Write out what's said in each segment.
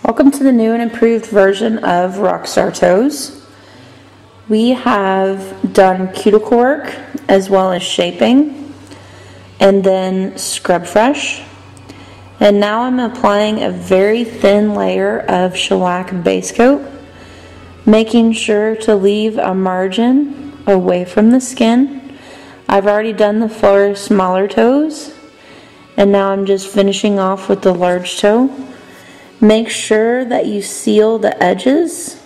Welcome to the new and improved version of Rockstar Toes. We have done cuticle work as well as shaping and then scrub fresh. And now I'm applying a very thin layer of shellac base coat, making sure to leave a margin away from the skin. I've already done the 4 smaller toes, and now I'm just finishing off with the large toe. Make sure that you seal the edges.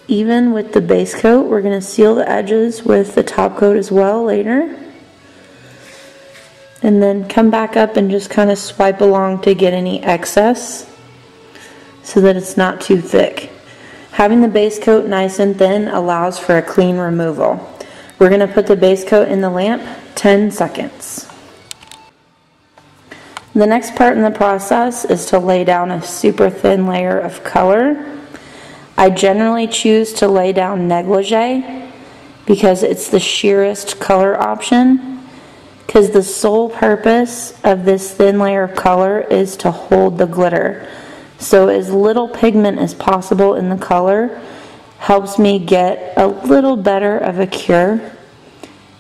Even with the base coat, we're going to seal the edges with the top coat as well later. And then come back up and just kind of swipe along to get any excess so that it's not too thick. Having the base coat nice and thin allows for a clean removal. We're going to put the base coat in the lamp 10 seconds. The next part in the process is to lay down a super thin layer of color. I generally choose to lay down negligee because it's the sheerest color option, because the sole purpose of this thin layer of color is to hold the glitter. So as little pigment as possible in the color helps me get a little better of a cure.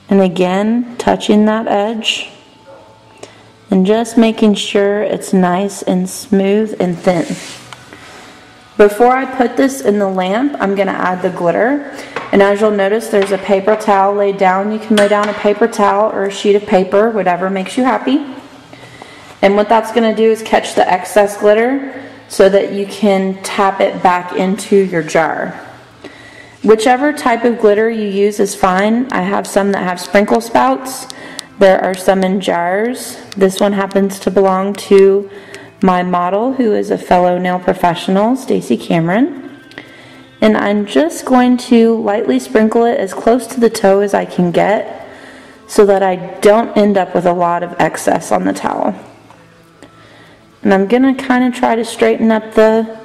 And again, touching that edge and just making sure it's nice and smooth and thin. Before I put this in the lamp, I'm going to add the glitter. And as you'll notice, there's a paper towel laid down. You can lay down a paper towel or a sheet of paper, whatever makes you happy. And what that's going to do is catch the excess glitter so that you can tap it back into your jar. Whichever type of glitter you use is fine. I have some that have sprinkle spouts. There are some in jars. This one happens to belong to my model, who is a fellow nail professional, Stacy Cameron. And I'm just going to lightly sprinkle it as close to the toe as I can get so that I don't end up with a lot of excess on the towel. And I'm going to kind of try to straighten up the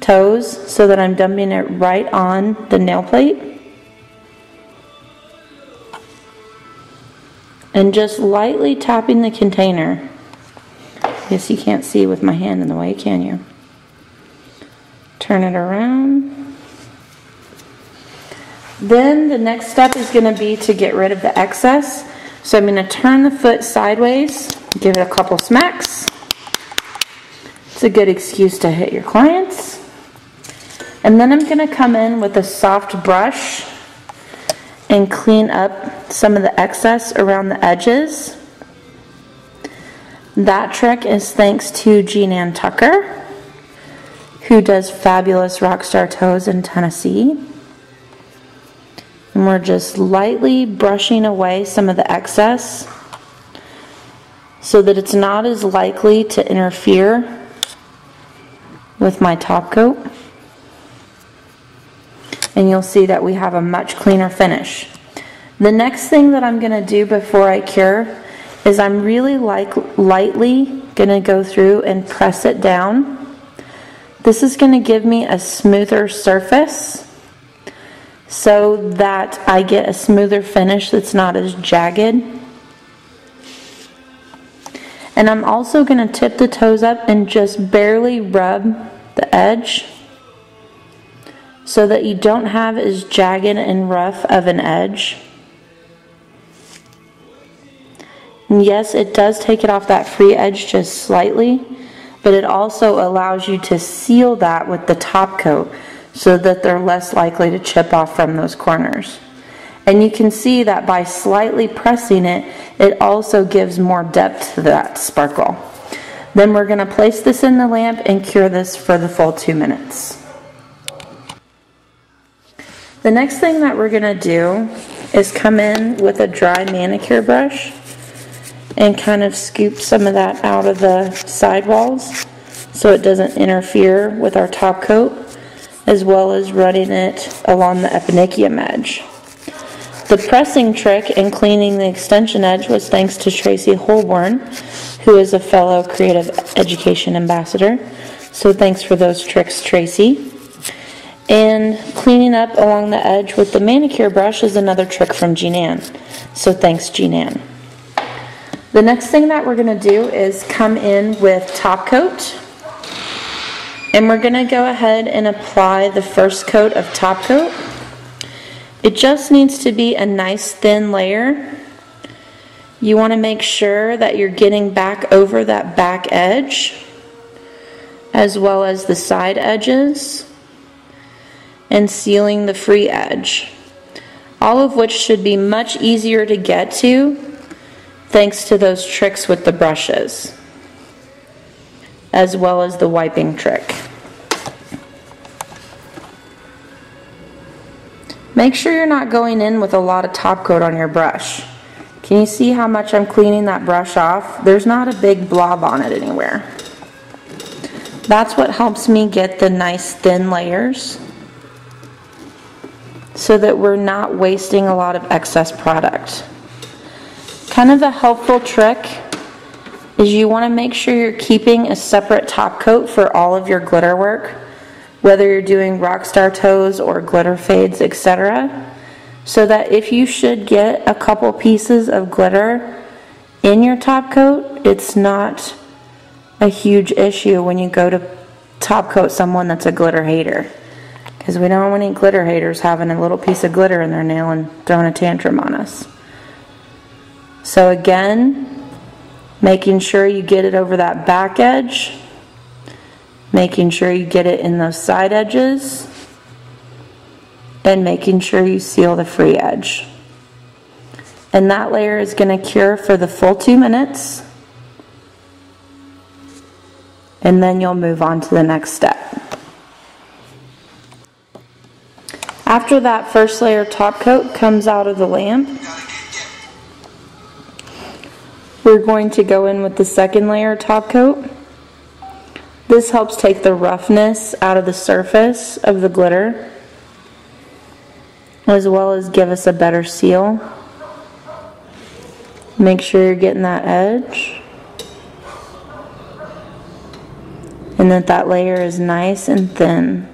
toes so that I'm dumping it right on the nail plate. And just lightly tapping the container. Yes, you can't see with my hand in the way, can you? Turn it around. Then the next step is going to be to get rid of the excess. So I'm going to turn the foot sideways, give it a couple smacks. It's a good excuse to hit your clients. And then I'm going to come in with a soft brush and clean up some of the excess around the edges. That trick is thanks to Jean Tucker, who does fabulous Rockstar Toes in Tennessee. And we're just lightly brushing away some of the excess so that it's not as likely to interfere with my top coat. And you'll see that we have a much cleaner finish. The next thing that I'm going to do before I cure is I'm really lightly going to go through and press it down. This is going to give me a smoother surface so that I get a smoother finish that's not as jagged. And I'm also going to tip the toes up and just barely rub the edge so that you don't have as jagged and rough of an edge. And yes, it does take it off that free edge just slightly, but it also allows you to seal that with the top coat so that they're less likely to chip off from those corners. And you can see that by slightly pressing it, it also gives more depth to that sparkle. Then we're going to place this in the lamp and cure this for the full 2 minutes. The next thing that we're going to do is come in with a dry manicure brush and kind of scoop some of that out of the sidewalls so it doesn't interfere with our top coat, as well as running it along the eponychium edge. The pressing trick in cleaning the extension edge was thanks to Tracy Holborn, who is a fellow creative education ambassador. So thanks for those tricks, Tracy. And cleaning up along the edge with the manicure brush is another trick from Jean. So thanks, Jean. The next thing that we're going to do is come in with top coat. And we're going to go ahead and apply the first coat of top coat. It just needs to be a nice thin layer. You want to make sure that you're getting back over that back edge, as well as the side edges, and sealing the free edge. All of which should be much easier to get to thanks to those tricks with the brushes, as well as the wiping trick. Make sure you're not going in with a lot of top coat on your brush. Can you see how much I'm cleaning that brush off? There's not a big blob on it anywhere. That's what helps me get the nice thin layers, so that we're not wasting a lot of excess product. Kind of a helpful trick is you want to make sure you're keeping a separate top coat for all of your glitter work, whether you're doing Rockstar Toes or glitter fades, etc. So that if you should get a couple pieces of glitter in your top coat, it's not a huge issue when you go to top coat someone that's a glitter hater. Because we don't want any glitter haters having a little piece of glitter in their nail and throwing a tantrum on us. So again, making sure you get it over that back edge, making sure you get it in those side edges, and making sure you seal the free edge. And that layer is going to cure for the full 2 minutes, and then you'll move on to the next step. After that first layer top coat comes out of the lamp, we're going to go in with the second layer top coat. This helps take the roughness out of the surface of the glitter, as well as give us a better seal. Make sure you're getting that edge, and that layer is nice and thin.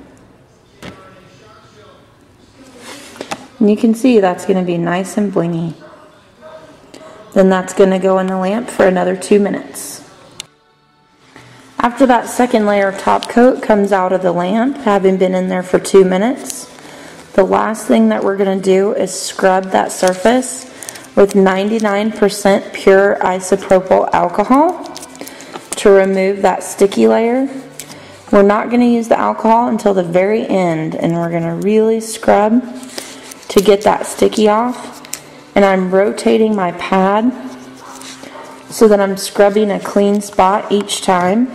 And you can see that's going to be nice and blingy. Then that's going to go in the lamp for another 2 minutes. After that second layer of top coat comes out of the lamp, having been in there for 2 minutes, the last thing that we're going to do is scrub that surface with 99% pure isopropyl alcohol to remove that sticky layer. We're not going to use the alcohol until the very end, and we're going to really scrub to get that sticky off. And I'm rotating my pad so that I'm scrubbing a clean spot each time.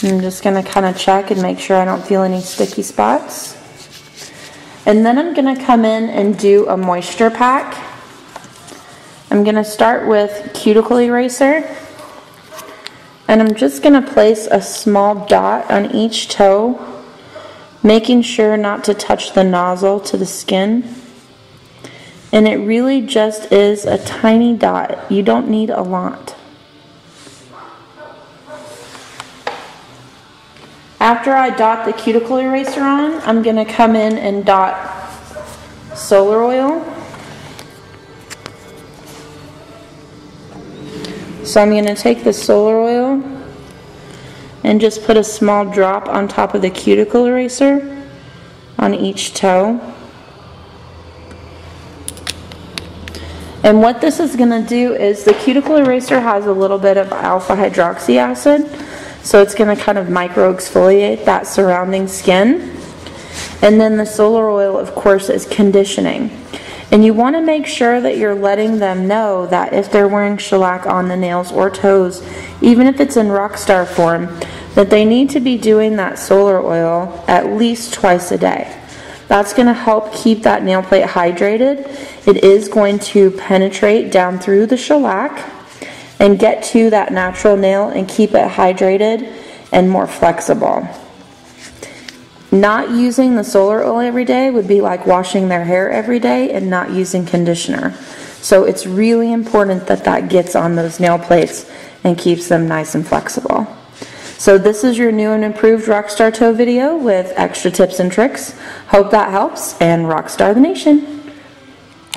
I'm just going to kind of check and make sure I don't feel any sticky spots. And then I'm going to come in and do a moisture pack. I'm going to start with cuticle eraser. And I'm just going to place a small dot on each toe, making sure not to touch the nozzle to the skin. And it really just is a tiny dot. You don't need a lot. After I dot the cuticle eraser on, I'm going to come in and dot solar oil. So I'm going to take the solar oil and just put a small drop on top of the cuticle eraser on each toe. And what this is going to do is the cuticle eraser has a little bit of alpha hydroxy acid, so it's going to kind of micro exfoliate that surrounding skin. And then the solar oil, of course, is conditioning. And you want to make sure that you're letting them know that if they're wearing shellac on the nails or toes, even if it's in Rockstar form, that they need to be doing that solar oil at least twice a day. That's going to help keep that nail plate hydrated. It is going to penetrate down through the shellac and get to that natural nail and keep it hydrated and more flexible. Not using the solar oil every day would be like washing their hair every day and not using conditioner. So it's really important that that gets on those nail plates and keeps them nice and flexible. So this is your new and improved Rockstar Toe video with extra tips and tricks. Hope that helps, and Rockstar the Nation.